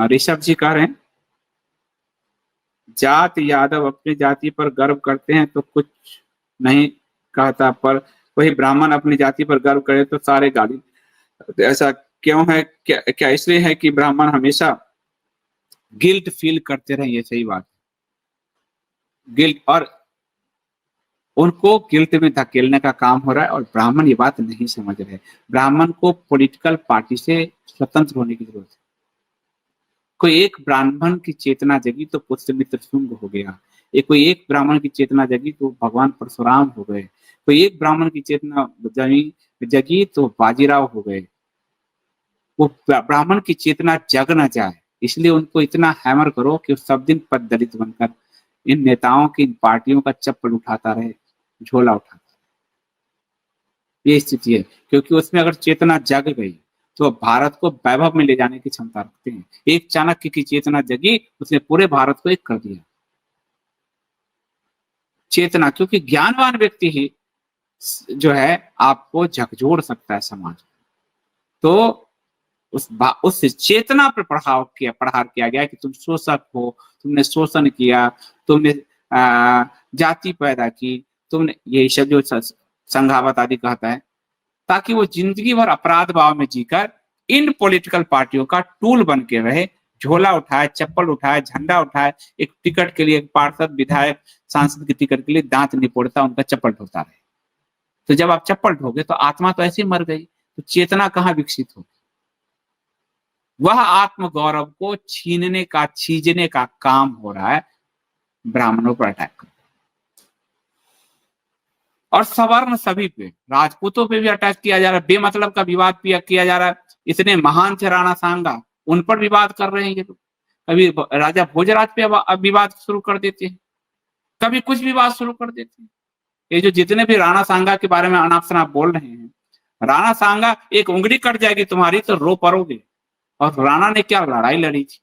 ऋषभ जी कह रहे हैं, जात यादव अपनी जाति पर गर्व करते हैं तो कुछ नहीं कहता, पर वही ब्राह्मण अपनी जाति पर गर्व करे तो सारे गाली। ऐसा क्यों है? क्या क्या इसलिए है कि ब्राह्मण हमेशा गिल्ट फील करते रहे? ये सही बात है, गिल्ट, और उनको गिल्ट में धकेलने का काम हो रहा है, और ब्राह्मण ये बात नहीं समझ रहे। ब्राह्मण को पॉलिटिकल पार्टी से स्वतंत्र होने की जरूरत है। कोई एक ब्राह्मण की चेतना जगी तो पुष्यमित्र शुंग हो गया, ये कोई एक ब्राह्मण की चेतना जगी तो भगवान परशुराम हो गए, कोई एक ब्राह्मण की चेतना जगी तो बाजीराव हो गए। वो ब्राह्मण की चेतना जग ना जाए, इसलिए उनको इतना हैमर करो कि वो सब दिन पद दलित बनकर इन नेताओं की, इन पार्टियों का चप्पल उठाता रहे, झोला उठाता रहे। ये स्थिति है, क्योंकि उसमें अगर चेतना जग गई तो भारत को वैभव में ले जाने की क्षमता रखते हैं। एक चाणक्य की चेतना जगी, उसने पूरे भारत को एक कर दिया। चेतना, क्योंकि ज्ञानवान व्यक्ति ही जो है आपको झकझोर सकता है समाज। तो उस चेतना पर प्रहार किया गया कि तुम शोषक हो, तुमने शोषण किया, तुमने जाति पैदा की, तुमने, यही सब जो संघावत आदि कहता है, ताकि वो जिंदगी भर अपराध भाव में जीकर इन पॉलिटिकल पार्टियों का टूल बन के रहे, झोला उठाए, चप्पल उठाए, झंडा उठाए, एक टिकट के लिए, एक पार्षद, विधायक, सांसद की टिकट के लिए दांत निपोड़ता, उनका चप्पल ढोता रहे। तो जब आप चप्पल ढोगे तो आत्मा तो ऐसे ही मर गई, तो चेतना कहाँ विकसित होगी? वह आत्म गौरव को छीनने का, छीजने का काम हो रहा है ब्राह्मणों पर अटैक कर। और सवर्ण सभी पे, राजपूतों पे भी अटैक किया जा रहा है, बेमतलब का विवाद किया जा रहा है। इतने महान थे राणा सांगा, उन पर विवाद कर रहे हैं ये लोग। कभी राजा भोजराज पे विवाद शुरू कर देते हैं, कभी कुछ विवाद शुरू कर देते हैं। ये जो जितने भी राणा सांगा के बारे में अनाप शनाप बोल रहे हैं, राणा सांगा, एक उंगली कट जाएगी तुम्हारी तो रो पड़ोगे। और राणा ने क्या लड़ाई लड़ी थी,